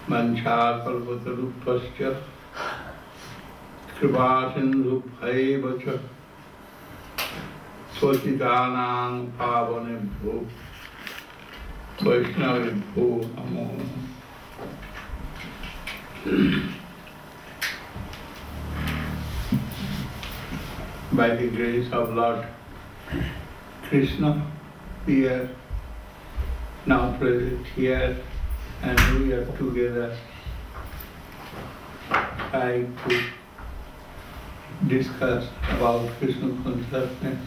Манча-татве крипасиндубхайвача сватиданам паванебху вайшнавебху намо. By the grace of Lord Krishna, we are now present here and we are together trying to discuss about Krishna consciousness.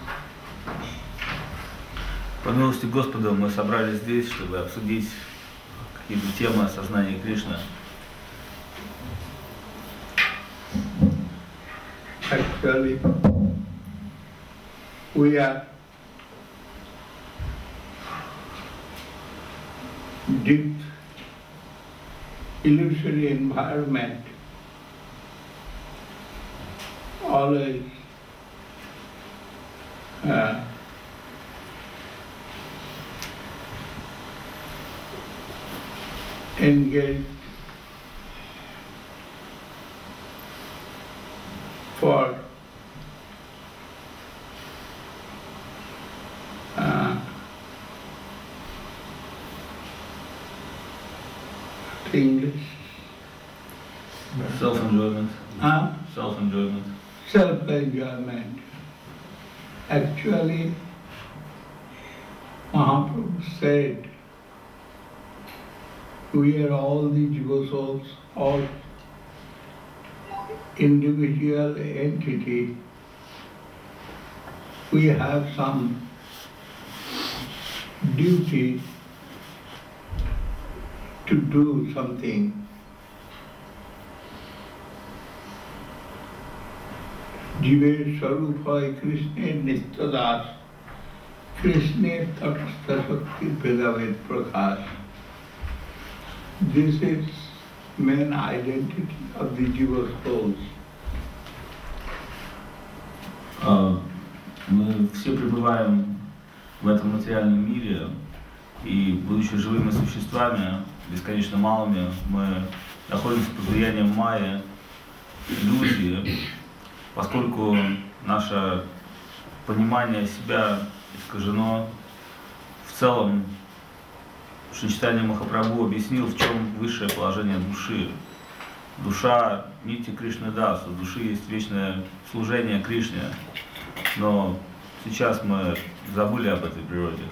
По милости Господа мы собрались здесь, чтобы обсудить какие-то темы осознания Кришны. Actually, we are deep illusory environment, always engaged for English Self-enjoyment. Self-enjoyment. Self-enjoyment. Actually, Mahaprabhu said, we are all the jiva souls, all individual entity. We have some duty to do something. Jive Sarupay Krishna Nityadas Krishna Tatastha Shakti Bhedavet Prakash. This is main identity of the jiva souls. Мы все пребываем в этом материальном мире, и, будучи живыми существами, бесконечно малыми, мы находимся под влиянием майя, иллюзии, поскольку наше понимание себя искажено. В целом, Читание Махапрабху объяснил, в чем высшее положение души. Душа Нити Кришны Дасу, у души есть вечное служение Кришне, но сейчас мы забыли об этой природе.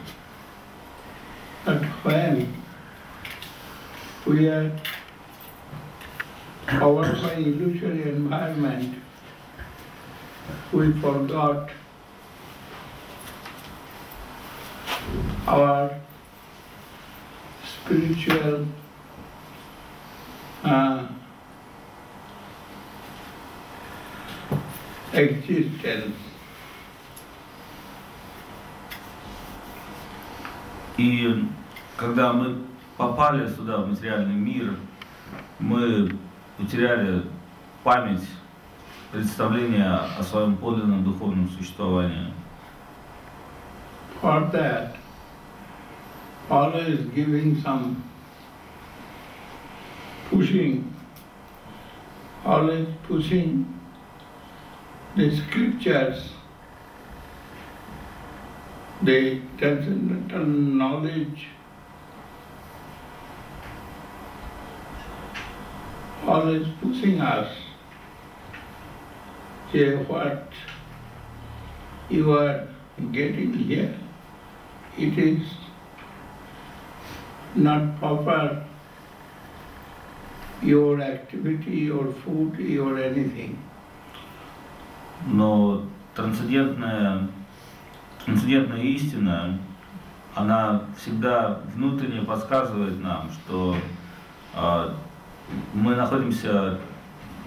But when we are covered by illusory environment, we forgot our spiritual existence. И когда мы попали сюда, в материальный мир, мы потеряли память, представление о своем подлинном духовном существовании. For that, always giving some pushing, always pushing the scriptures, the transcendental knowledge, always pushing us, say what you are getting here, it is not proper, your activity, your food, your anything. Но трансцендентная истина, она всегда внутренне подсказывает нам, что мы находимся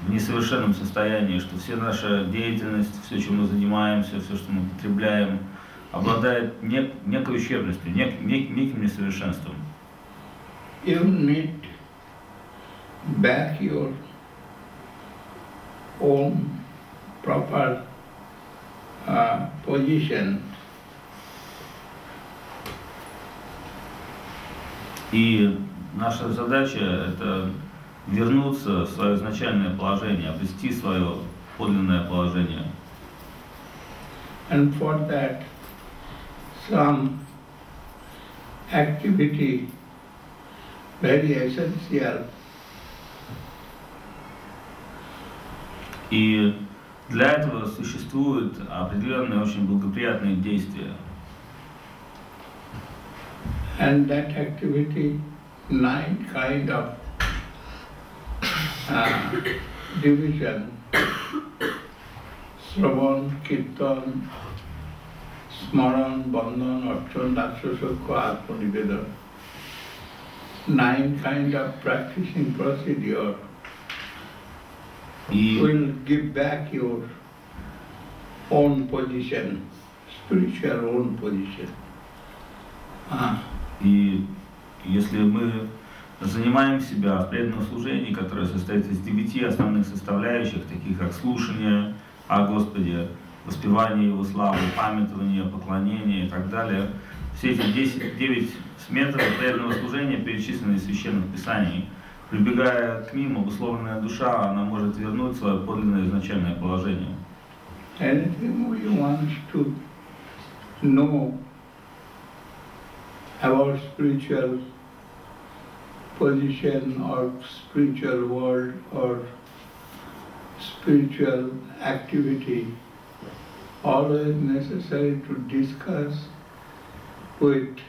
в несовершенном состоянии, что вся наша деятельность, все, чем мы занимаемся, все, что мы потребляем, обладает некой ущербностью, неким несовершенством. You need back your own proper position. И наша задача — это вернуться в свое изначальное положение, обрести свое подлинное положение. And for that, some activity very essential. И для этого существуют определенные очень благоприятные действия. And that activity, 9 kind of division, Sravan, Kirtan, Smaran, Bandhan, Archan, Daksha, Sukha, Atmanivedan. 9 kind of practicing procedure will give back your own position, spiritual own position. И если мы занимаем себя в преданном служении, которое состоит из 9 основных составляющих, таких как слушание о Господе, воспевание Его славы, памятование, поклонение и так далее, все эти 9 методов преданного служения перечислены в священных писаниях. Прибегая к ним, обусловленная душа, она может вернуть свое подлинное изначальное положение. Anything we want to know about spiritual position or spiritual world or spiritual activity, always necessary to discuss with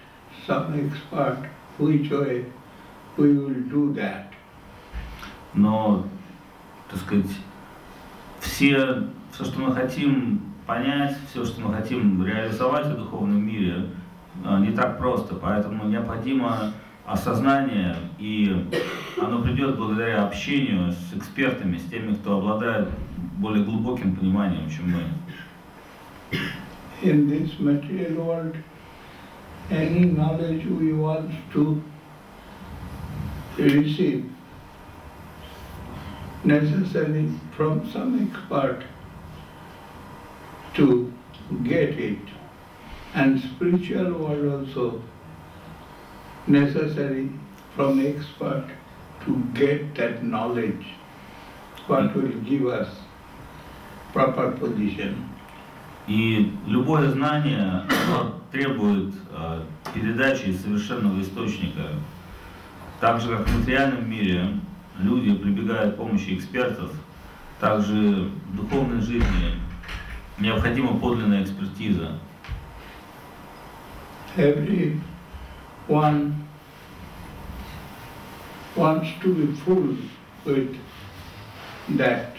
some expert which way we will do that. Но, так сказать, все, что мы хотим понять, все, что мы хотим реализовать в духовном мире, не так просто, поэтому необходимо осознание, и оно придет благодаря общению с экспертами, с теми, кто обладает более глубоким пониманием, чем мы. In this material world, any knowledge we want to receive, necessary from some expert to get it, and spiritual world also necessary from expert to get that knowledge, what will give us proper position. И любое знание требует передачи из совершенного источника. Так же, как в материальном мире люди прибегают к помощи экспертов, также в духовной жизни необходима подлинная экспертиза. Everyone wants to be full with that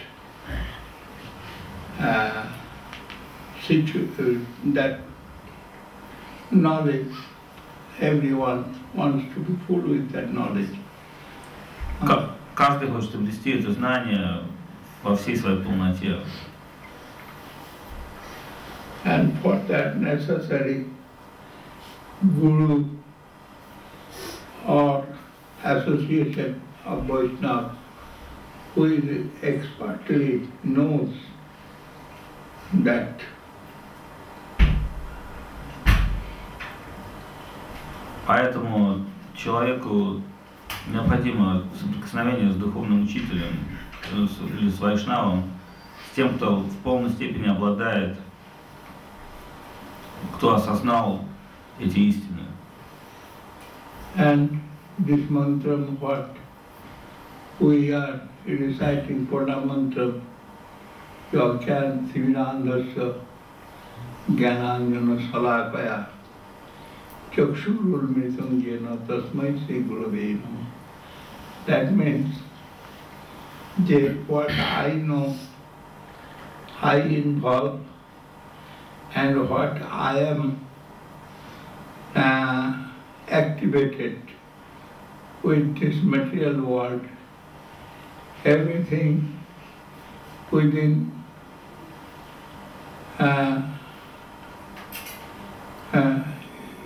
that knowledge. Everyone wants to be full with that knowledge. Каждый хочет обрести это знание во всей своей полноте. And for that necessary Guru or association of Vaishnava who is expertly knows that Поэтому человеку необходимо соприкосновение с духовным учителем или с вайшнавом, с тем, кто в полной степени обладает, кто осознал эти истины. And this mantra, what we are reciting Purna mantra, Yakyan Sivinandasya Gyananjana Salakaya Chakshurul Mritangyena Tasmai Sri Gurave Namaha. That means that what I know, I involve, and what I am activated with this material world, everything within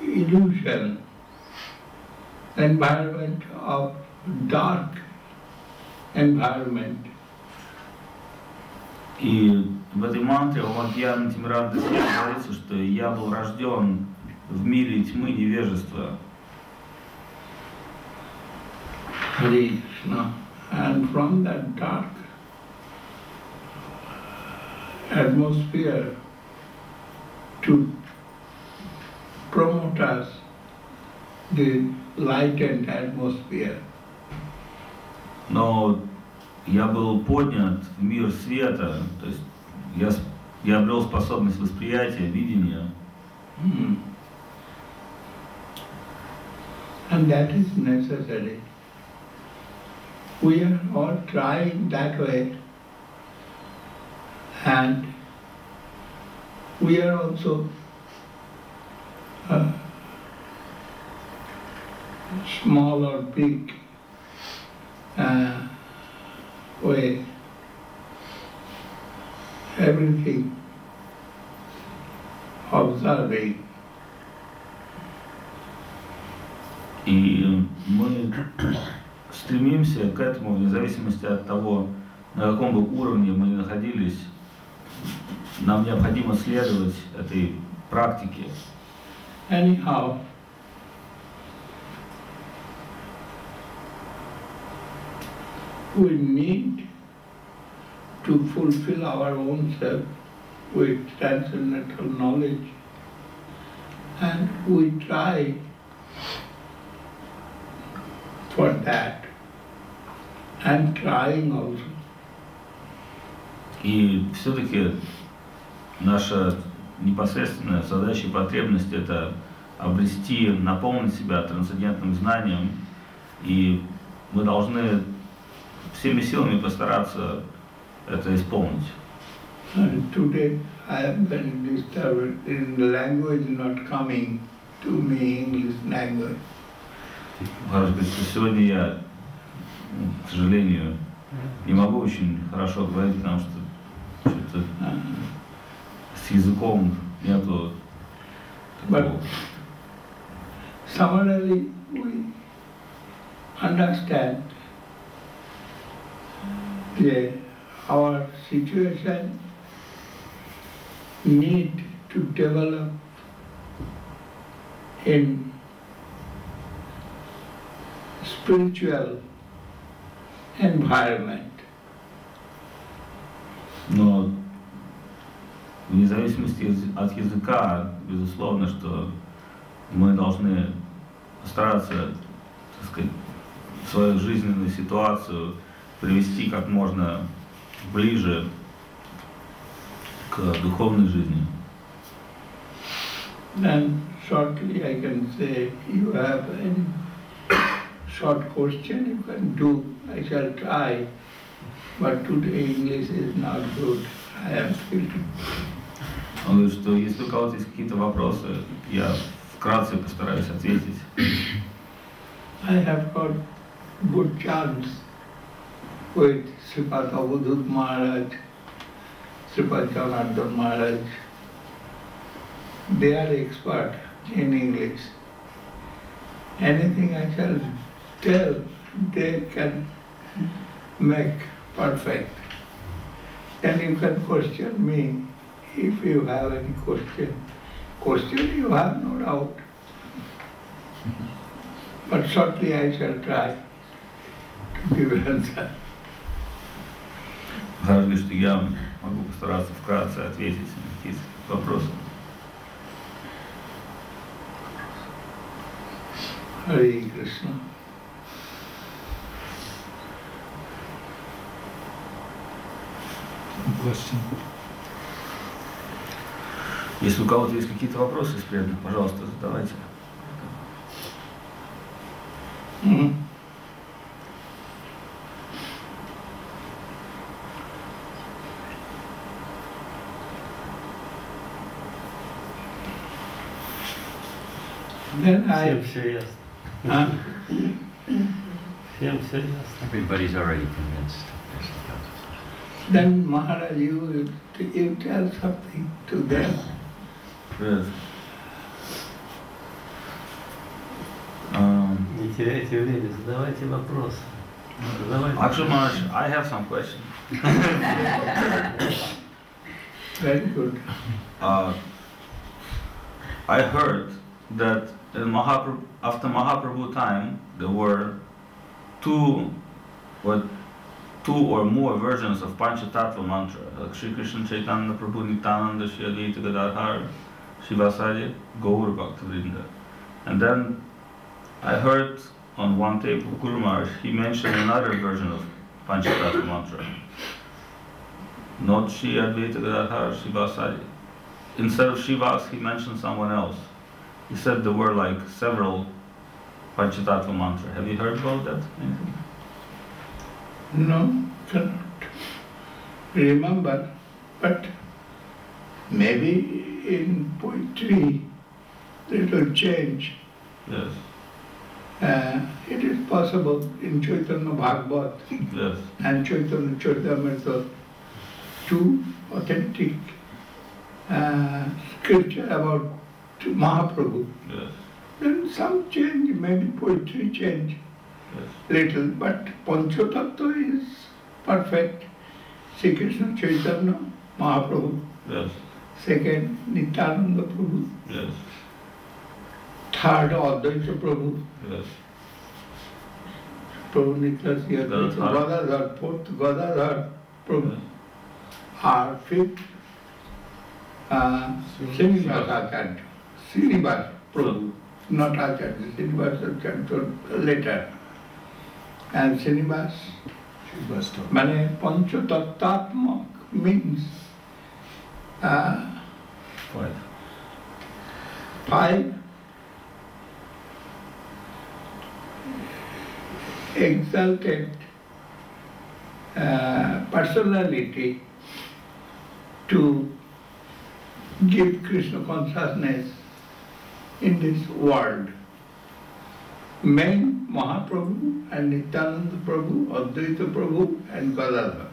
illusion, environment of dark environment. И в этой мантре Имена Нитьянанды говорится, что я был рожден в мире тьмы невежества. Hare Krishна, And from that dark atmosphere to promote us the lightened atmosphere. Но я был поднят в мир света, то есть я обрел способность восприятия, видения. And that is necessary. We are all trying that way, and we are also small or big way, everything observing. И мы стремимся к этому вне зависимости от того, на каком бы уровне мы ни находились. Нам необходимо следовать этой практике. Anyhow, we need to fulfill our own self with transcendental knowledge, and we try for that, and trying also. И все-таки наша непосредственная задача и потребность — это обрести, наполнить себя трансцендентным знанием, и мы должны всеми силами постараться это исполнить. And today I am very disturbed in the language not coming to me, English language. Сегодня я, к сожалению, не могу очень хорошо говорить, потому что что-то с языком нету такого. Summarily, we understand our situation need to develop in spiritual environment. Но вне зависимости от языка, безусловно, что мы должны стараться, так сказать, свою жизненную ситуацию привести как можно ближе к духовной жизни. Then shortly I can say, you have any short question you can do. I shall try, but today English is not good. I am feeling. Он говорит, что если у кого-то есть какие-то вопросы, я вкратце постараюсь ответить. I have got good chance with Sripad Avadhut Maharaj, Sripad Janardhan Maharaj. They are expert in English. Anything I shall tell, they can make perfect. Then you can question me if you have any question. Question you have, no doubt. But shortly I shall try to give answer. Говорит, что я могу постараться вкратце ответить на какие-то вопросы. Hare Krishna. Question. Если у кого-то есть какие-то вопросы из преданных, пожалуйста, задавайте. Then I... Все ясно. Huh? Всем все ясно. Everybody's already convinced. Then Maharaj, you tell something to them. Yes. Не теряйте время, задавайте вопросы. Actually, Maharaj, I have some questions. Very good. I heard that in after Mahaprabhu time, there were two what two or more versions of pancha-tatve mantra, like Sri Krishna Chaitanya Prabhu Nityananda Shri Advaita Gadadhar Shivasadi Gaur Bhaktivinoda. And then I heard on one tape of Guru Maharaj, he mentioned another version of pancha-tatve mantra. Not Shri Advaita Gadadhar Shivasadi. Instead of Shivas, he mentioned someone else. He said there were like several pancha-tatve mantra. Have you heard about that? Anything? No, cannot remember, but maybe in poetry it will change. Yes. It is possible in Chaitanya Bhagavat Yes. and Chaitanya Charitamrita, two authentic scripture about Mahaprabhu. Yes. Then some change, maybe poetry change. Yes. Little, but Pancha-tatve is perfect. Sri Krishna Chaitanya Mahaprabhu. Yes. Second, Nityananda Prabhu. Yes. Third, Advaita Prabhu. Yes. Prabhu Nityananda, Gadadhar. Gadadhar. Fourth, Gadadhar Prabhu. Yes. Fifth, Srinivas Acharya. Srinivas Prabhu, not Acharya. Srinivas Acharya later. And Srinivas, mane pancha-tattvatmak means five exalted personality to give Krishna consciousness in this world. Men, Mahaprabhu and Nityananda Prabhu, Advaita Prabhu and Gadadhar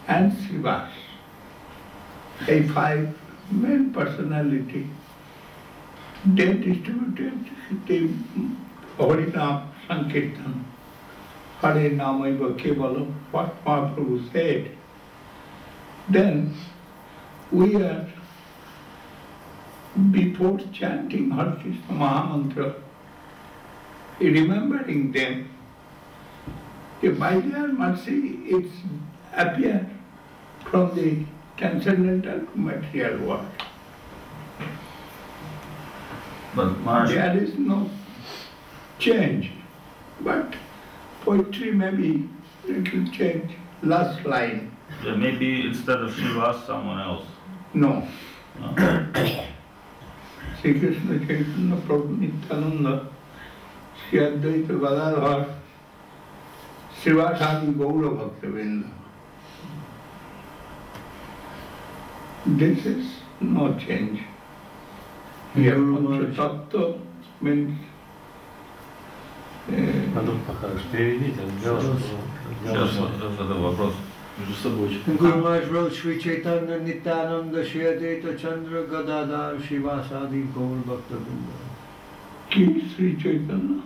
and Srivas. A five main personality. They distributed the Harinam Sankirtan. Hare Namaiva Kevalam, what Mahaprabhu said. Then we are, before chanting Hare Krishna Mahamantra, remembering them, by their mercy it's appear from the transcendental material world. But Maharaj, There is no change, but poetry maybe it will change. Last line. maybe instead of Shiva, someone else. No. No? Sri Krishna Chaitanya Prabhu Nityananda, Shri Advaita Gadadhar, Srivasadi Gaura Bhaktivinoda. This is no change. Here Pancha-tatve means Потом покажешь, переведите, Сейчас это вопрос. Между собой. Guru Maharaj wrote Sri Chaitanya Nityananda Shri Advaita Chandra Gadadhar Shivasadi Gaur Bhaktivinoda. Ki Sri Chaitanya.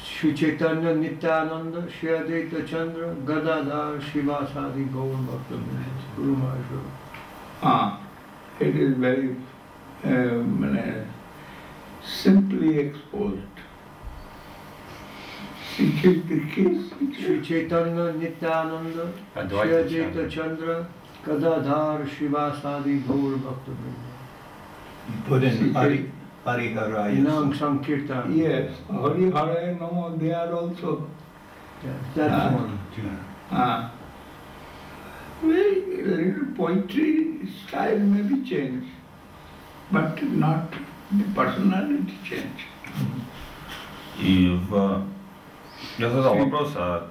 Sri Chaitanya Nityananda Shri Advaita Chandra Gadadhar Shivasadi Gaur Bhaktivinoda. Guru Maharaj wrote. It is very simply exposed. Sri Chaitanya Nityananda Shri Advaita Chandra Gadadhar Shivasadi Gaur Bhaktivinoda. Put in Pariharaya. Nang Sankirtan. Yes, Hari Hare Namo, they are also. That's one. Very little poetry style may be changed, but not the personality change. И я задал вопрос о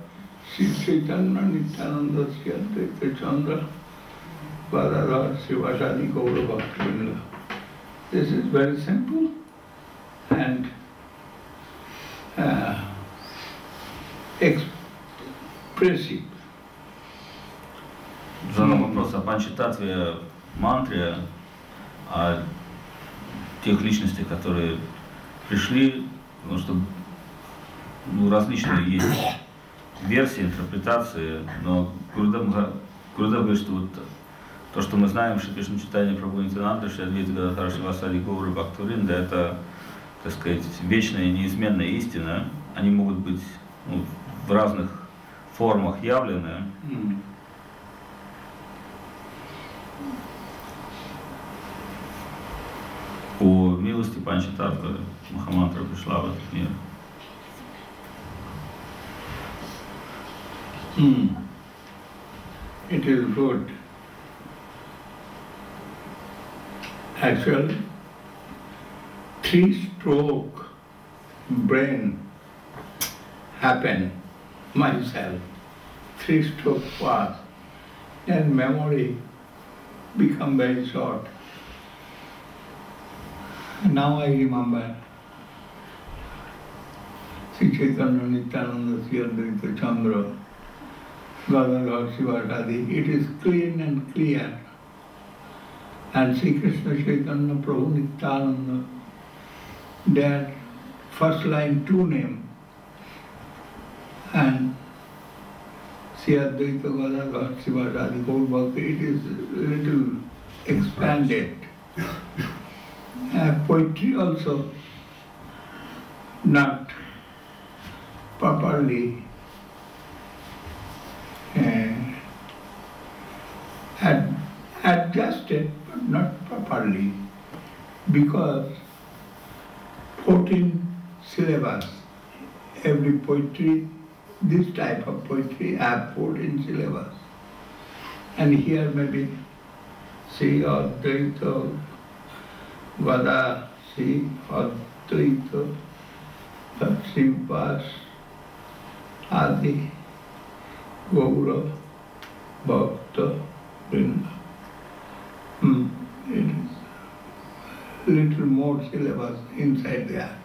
Sri Chaitanya Nityananda Shri Advaita Chandra Gadadhar Shivasadi Gaura Bhaktivinoda. This is very simple and expressive. задал вопрос о панча-татве мантре, о тех личностях, которые пришли, потому что различные есть версии, интерпретации, но Гурудев говорит, что вот то, что мы знаем, Шри Кришна Чайтанья Прабху Нитьянанды, Шри Адвайта Гададхар Шивасади Гаура Бхактивинода, это, так сказать, вечная и неизменная истина. Они могут быть в разных формах явлены, по милости панча-татве Махамантра пришла в этот мир. It is good. Actually, 3-stroke brain happen myself. 3-stroke pass, then memory become very short. Now I remember Sri Chaitanya Nityananda, Sri Advaita Chandra, Gadadhar Sivasadi. It is clean and clear. And Sri Krishna Chaitanya Prabhu Nityananda, their first line 2 name. And Sri Advaita Gadadhar Sivasadi, whole book, it is little expanded. Poetry also not properly adjusted, but not properly, because 14 syllabus, every poetry, this type of poetry have 14 syllabus. And here maybe Sri Advaita Vada, Sri Advaita, Sri Vas, Adi, Gaura, Bhakta, Vrinda. It is little more syllabus inside there.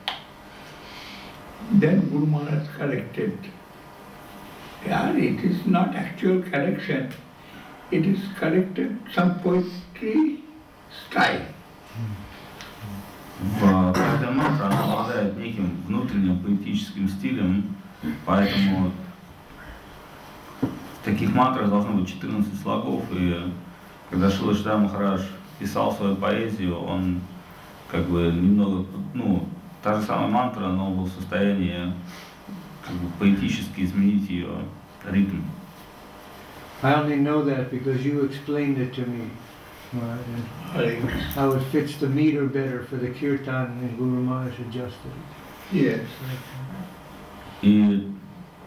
Then Guru Maharaj corrected. Yeah, it is not actual correction. It is corrected some poetry style. Каждая мантра обладает неким внутренним поэтическим стилем, поэтому в таких мантрах должно быть 14 слогов, и когда Шрила Шридхар Махарадж писал свою поэзию, он как бы немного, та же самая мантра, но он был в состоянии как бы поэтически изменить ее ритм. I only know that because you explained it to me. How it fits the meter better for the kirtan, and Guru Maharaj adjusted it. Yes. И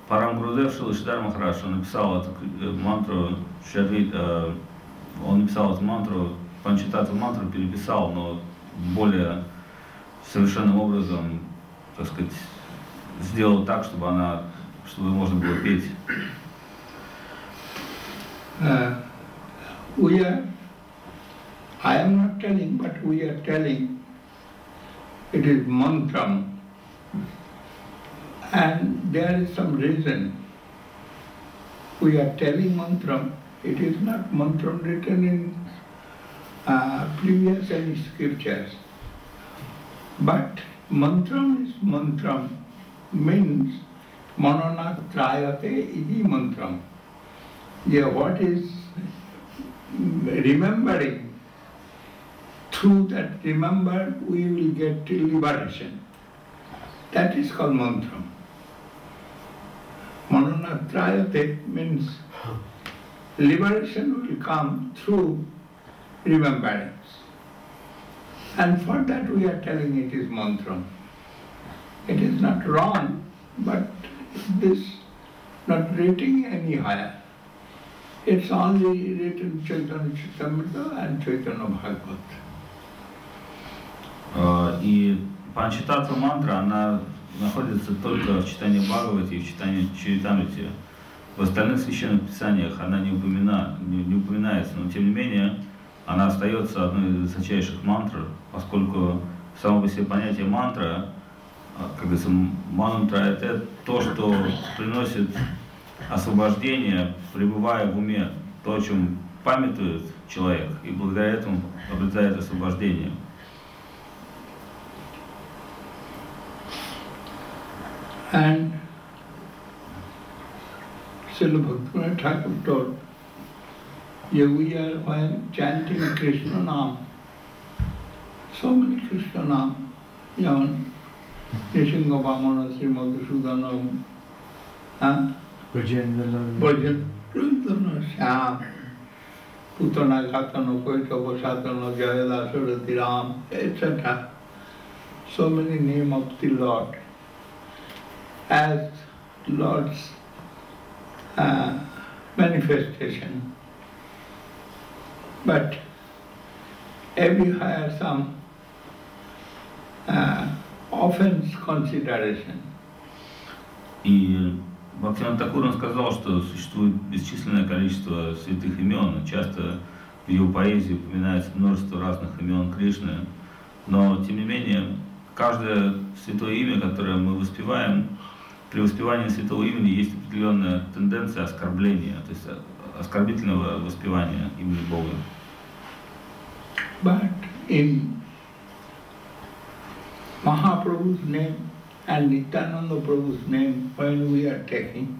Парам Гурудев Шрила Шридхар Махарадж, он написал эту мантру, он написал эту мантру, панча-татве мантру переписал, но более совершенным образом, так сказать, сделал так, чтобы можно было петь. I am not telling, but we are telling it is mantram. And there is some reason. We are telling mantram, it is not mantram written in previous any scriptures. But mantram is mantram, means manana trayate iti mantram. Yeah, what is remembering? Through that remember, we will get liberation. That is called mantram. Manana trayate means liberation will come through remembrance. And for that we are telling it is mantram. It is not wrong, but this not written any higher. It's only written Chaitanya Charitamrita and Chaitanya Bhagavat. И панча-татве мантра, она находится только в читании Бхагавати и в читании Чаритамрити. В остальных священных писаниях она не упоминается, но тем не менее она остается одной из высочайших мантр, поскольку само по себе понятие мантра, как говорится, мантра — это то, что приносит освобождение, пребывая в уме, то, о чем памятует человек, и благодаря этому обретает освобождение. And Srila Bhaktivinoda Thakur told, we are while chanting Krishna Nam, so many Krishna Nam, Nishinga Vamana, Sri Madhusudana, Bhajan Shyam, Putana Gatano, Koitava Satano, Jayala Surati Ram, etc. So many names of the Lord as Lord's manifestation. But everywhere some offense consideration. И Бхактивinoda Тхакур он сказал, что существует бесчисленное количество святых имен. Часто в его поэзии упоминается множество разных имен Кришны. Но, тем не менее, каждое святое имя, которое мы воспеваем, при воспевании святого имени есть определенная тенденция оскорбления, то есть оскорбительного воспевания имени Бога. But in Mahaprabhu's name and Nityananda Prabhu's name, when we are taking,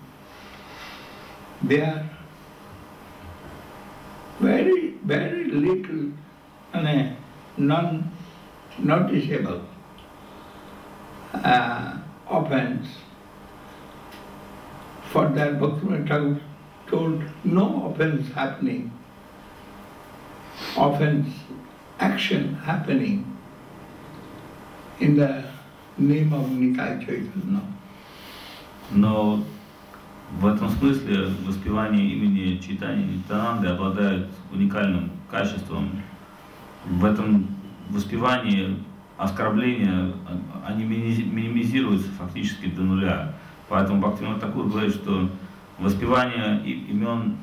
they are very, very little non-noticeable offense. For that, Bhaktivinoda Thakur told no offense happening, offense action happening in the name of Nitai Chaitanya. Но в этом смысле воспевание имени Чайтаньи Нитьянанды обладает уникальным качеством. В этом воспевании оскорбления, они минимизируются фактически до нуля. Поэтому Бхактивinoda Тхакур говорит, что воспевание имен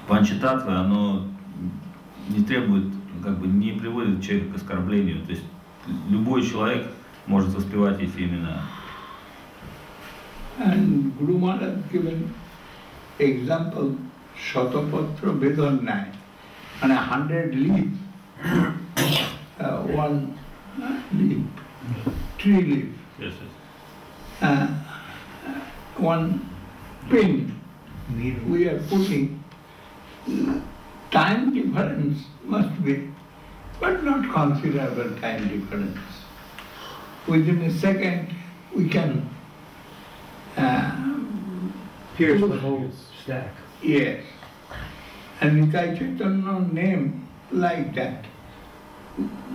панча-татве, оно не требует, не приводит человека к оскорблению. То есть любой человек может воспевать эти имена. And Guru Maharaj given example, Shatapatra Vedannai, and 100 leaves, one leaf, 3 leaves, Yes, yes. One pin. We are putting, time difference must be, but not considerable time difference. Within a second, we can Pierce the whole stack. Yes. And Nitai Chaitanya name like that.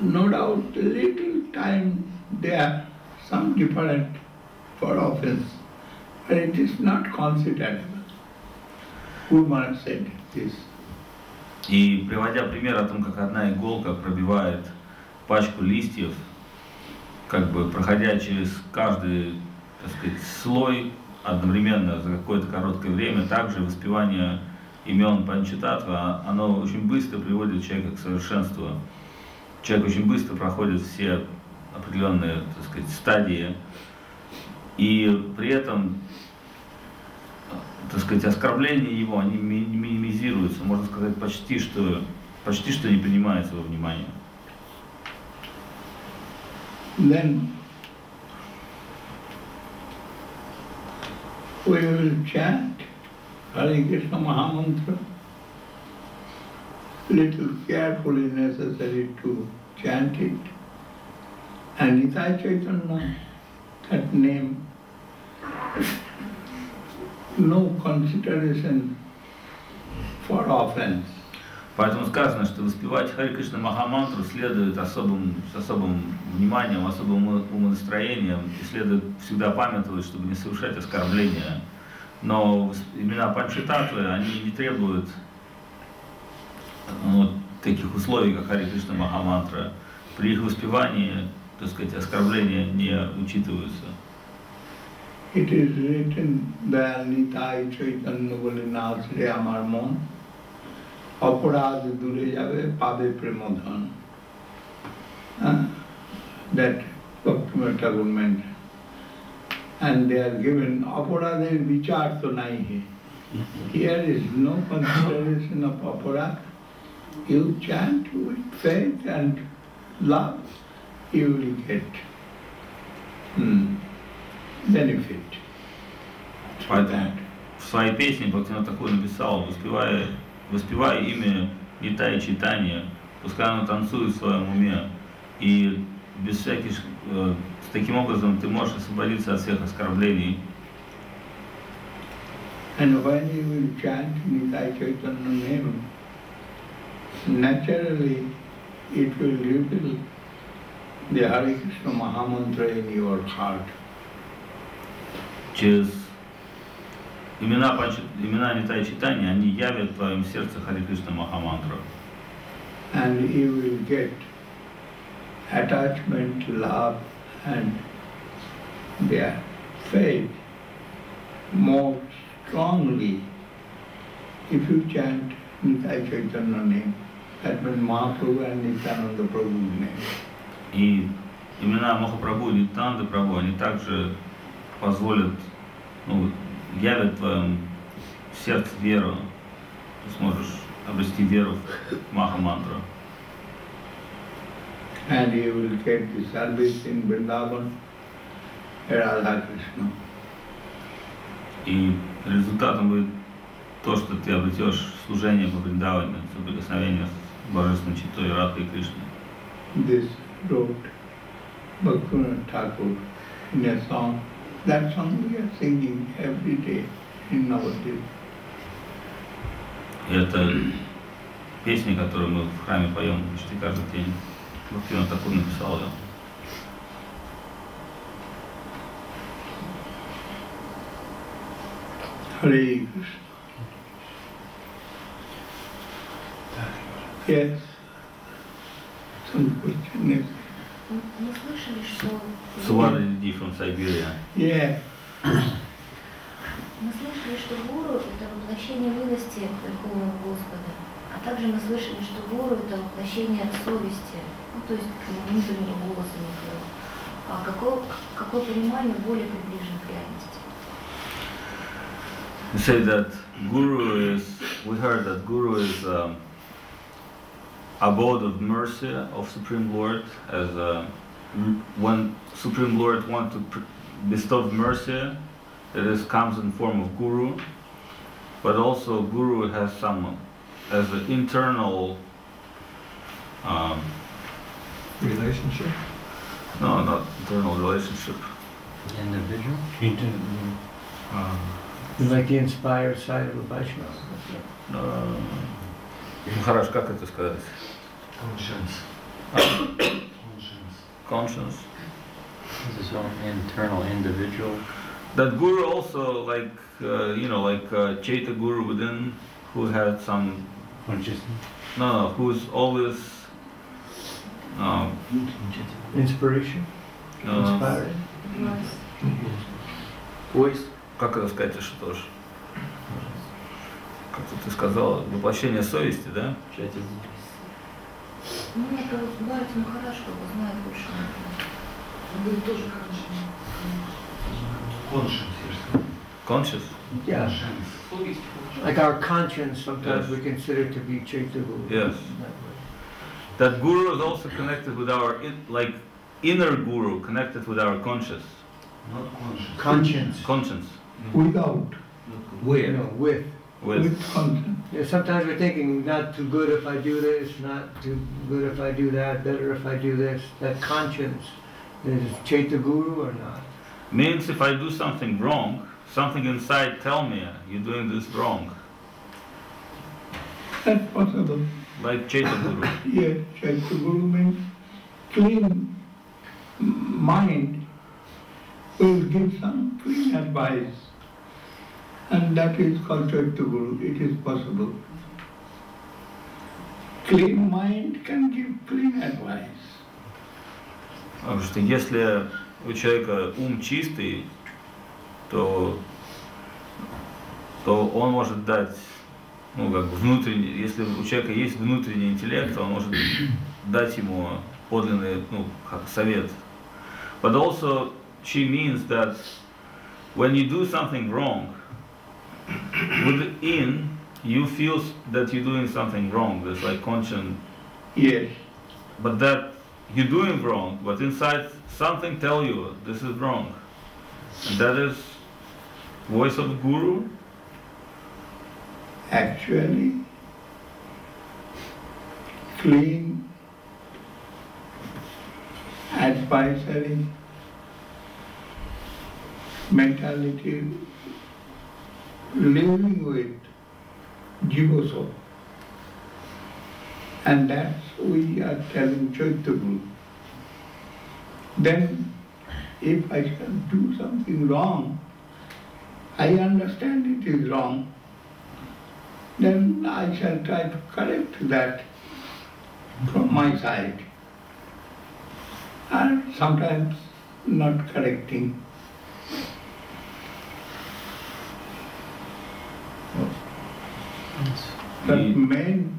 No doubt, little time there, some different for offense, but it is not considerable. Guru Maharaj said this. И приводя пример о том, как одна иголка пробивает пачку листьев, проходя через каждый, слой одновременно за какое-то короткое время, также воспевание имен панча-татве, оно очень быстро приводит человека к совершенству. Человек очень быстро проходит все определенные, стадии, и при этом, оскорбления его, они минимизируются, можно сказать, почти что не принимается во внимание. Then we will chant Hare Krishna Mahamantra. Little carefully necessary to chant it. And Nitai Chaitanya, that name, no consideration for offense. Поэтому сказано, что воспевать Харе Кришна Махамантру следует с особым вниманием, особым умонастроением, и следует всегда памятовать, чтобы не совершать оскорбления. Но имена панча-татве, они не требуют таких условий, как Харе Кришна Махамантра. При их воспевании, оскорбления не учитываются. It is written that Nitai Chaitanya bole naasre amar mon, aparad dure jabe pabe premodhan. That Bhaktivinoda Thakur mentioned. And they are given aparad and vichar to nahi hai. Here is no consideration of aparad. You chant with faith and love, you will get benefit. В своей песне Бхактивinoda Тхакур написал, воспевая имя Нитай Чайтаньи, пускай оно танцует в своем уме, и без всяких, таким образом ты можешь освободиться от всех оскорблений. And when you will chant Nitai Chaitanya name, naturally it will reveal the Hare Krishna Mahamantra in your heart. Через имена Нитай Чайтаньи, они явят в твоем сердце Харе Кришна Махамантру. And you will get attachment, love, and their faith more strongly if you chant Nitai Chaitanya name. That means Mahaprabhu and Nityananda Prabhu's name. И имена Махапрабху и Нитянанды Прабху, они также позволят, явят в твоем сердце веру, ты сможешь обрести веру в Махамантру. And you will get the service in Vrindavan, Radha Krishna. И результатом будет то, что ты обретешь служение по Вриндаване, соприкосновение с Божественной Читой Радхой Кришной. This wrote Bhaktivinoda Thakur in a song. That song we are singing every day in Navadvip. И это песня, которую мы в храме поем почти каждый день. Бхактивinoda Тхакур написал ее. Hare Krishna. Yes. Some question. Мы слышали, что... Suvarnidhi from Siberia. Yeah. Мы слышали, что гуру — это воплощение милости Верховного Господа, а также мы слышали, что гуру — это воплощение совести, то есть внутреннего голоса некоего. А какое понимание более приближено к реальности? We say that Guru is, we heard that Guru is abode of mercy of Supreme Lord, as when Supreme Lord wants to bestow mercy, it comes in form of Guru, but also Guru has some, as an internal Relationship? No, not internal relationship. Individual? Like the inspired side of a Vaishnava. Махараш, как это сказать? Conscience. Conscience. His own internal individual. That Guru also, like, like Chaita Guru within, who had some, who's always Inspiration? Inspiring? Voice. Как это сказать, что тоже? Как-то ты сказала, воплощение совести, да? Ну, это вот Бхарати Махараш, как бы знает больше. Он говорит тоже Conscious? Yeah. Like our conscience, sometimes we consider to be Chaita Guru. Yes. That Guru is also connected with our, inner Guru, connected with our conscious. Not conscious. Conscience. Conscience. Without. With. No, with. With conscience. Yeah, sometimes we're thinking, not too good if I do this, not too good if I do that, better if I do this. That conscience, is Chaita Guru or not? Means if I do something wrong, something inside tell me you're doing this wrong. That's possible. Like Chaita Guru. Yes, Chaita Guru means clean mind will give some clean advice. And that is called Chaita Guru. It is possible. Clean mind can give clean advice. Потому что если у человека ум чистый, то он может дать, внутренний, если у человека есть внутренний интеллект, он может дать ему подлинный, совет. But also she means that when you do something wrong, within you feel that you're doing something wrong. There's like conscience. Yes. But that you're doing wrong, but inside something tell you this is wrong. And that is voice of the Guru. Actually, clean advisory mentality living with Jiva soul. And that's we are telling Chaitanya Guru. Then if I shall do something wrong, I understand it is wrong, then I shall try to correct that from my side. And sometimes not correcting. But main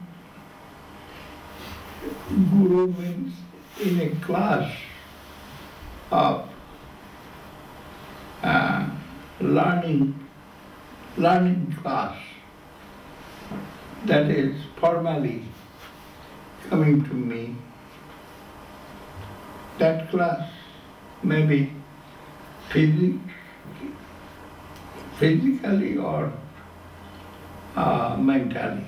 Guru means in a class of learning class that is formally coming to me. That class may be physically or mentally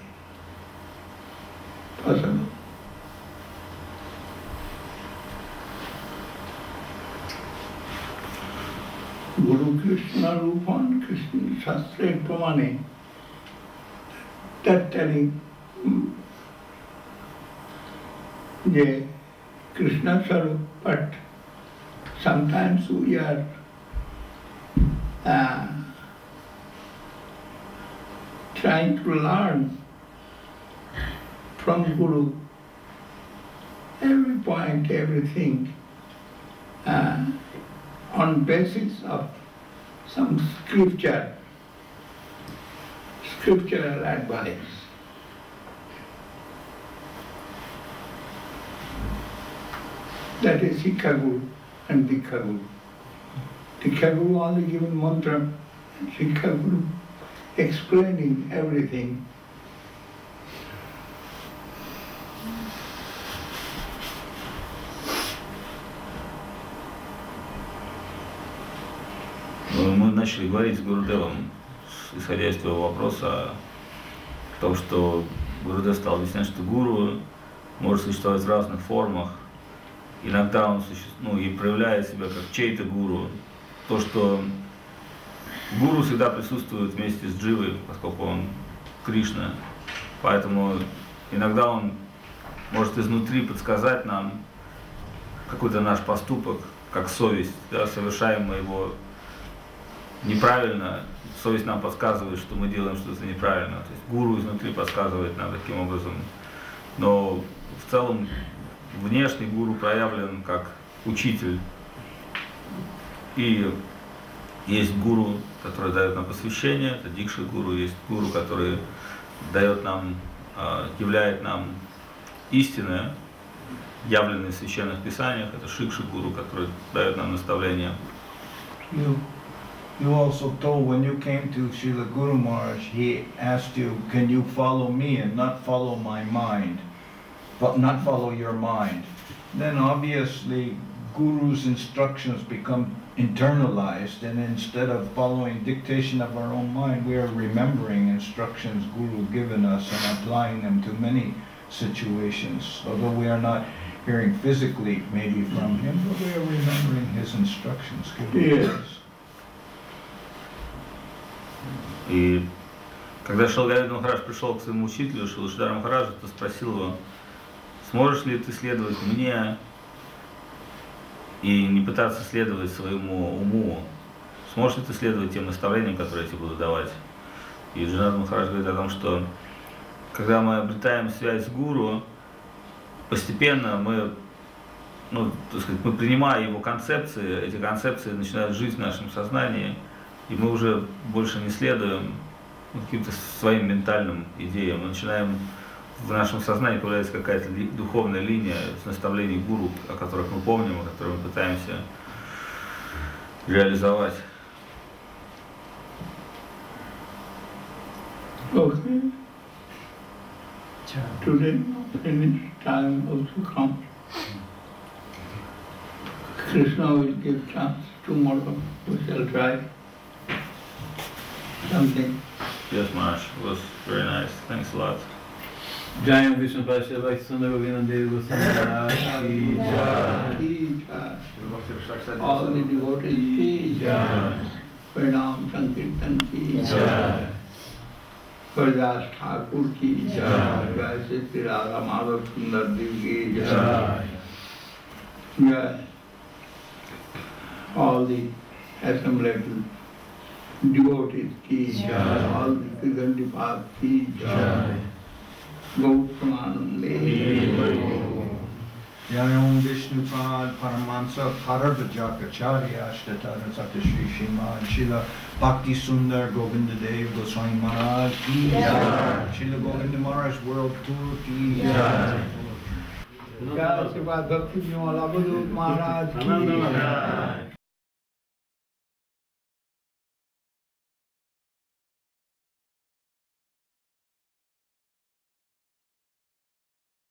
possible. Guru Krishna Rupan Krishna Shastra Pramane, that telling Krishna Sarup, but sometimes we are trying to learn from Guru every point, everything on basis of some scriptural advice. That is Sikha Guru and Dikha Guru. Dikha Guru only given mantra, and Sikha Guru explaining everything. Мы начали говорить с Гурудевом, исходя из твоего вопроса, о том, что Гурудев стал объяснять, что гуру может существовать в разных формах. Иногда он и проявляет себя как чей-то гуру. То, что гуру всегда присутствует вместе с Дживой, поскольку он Кришна. Поэтому иногда он может изнутри подсказать нам какой-то наш поступок, как совесть, да, совершаем мы его неправильно, совесть нам подсказывает, что мы делаем что-то неправильно. То есть гуру изнутри подсказывает нам таким образом. Но в целом внешний гуру проявлен как учитель. И есть гуру, который дает нам посвящение, это дикша гуру, есть гуру, который дает нам, являет нам истинное, явленное в священных писаниях, это шикша гуру, который дает нам наставления. You also told when you came to Srila Guru Maharaj, he asked you, can you follow me and not follow my mind, but not follow your mind? Then obviously Guru's instructions become internalized, and instead of following dictation of our own mind, we are remembering instructions Guru given us and applying them to many situations. Although we are not hearing physically maybe from him, but we are remembering his instructions given us. И когда Шилгарида Махарадж пришел к своему учителю, Шилашидара Махараджа, то спросил его, сможешь ли ты следовать мне и не пытаться следовать своему уму? Сможешь ли ты следовать тем наставлениям, которые я тебе буду давать? И Джанарда Махарадж говорит о том, что когда мы обретаем связь с гуру, постепенно мы, так сказать, мы принимая его концепции, эти концепции начинают жить в нашем сознании, и мы уже больше не следуем каким-то своим ментальным идеям. Мы начинаем, в нашем сознании появляется какая-то духовная линия с наставлений гуру, о которых мы помним, о которых мы пытаемся реализовать. Okay. Today, finish time also comes. Krishna will give chance tomorrow. We shall try something. Yes, Maharaj, it was very nice. Thanks a lot. Jai Vishnu Pasha Vaisundar Govinda Dev All the devotees, Pranam Sankirtan ki. Haridas Thakur ki jai, Jai Sri Radha Madhav Sundar Dev ki jai, Jai all the assembled devotees ki jai, all the Siddhantipas ki jai, Gautanande. Jai Om Vishnupad Paramahansa Paravajakacharya Ashtatara Sata Shri Srimad Srila Bhakti Sundar Govinda Dev Goswami Maharaj ki jai, Srila Govinda Maharaj World Tour ki jai, Jai Srila Bhakti Vimala Abhadut Maharaj ki jai.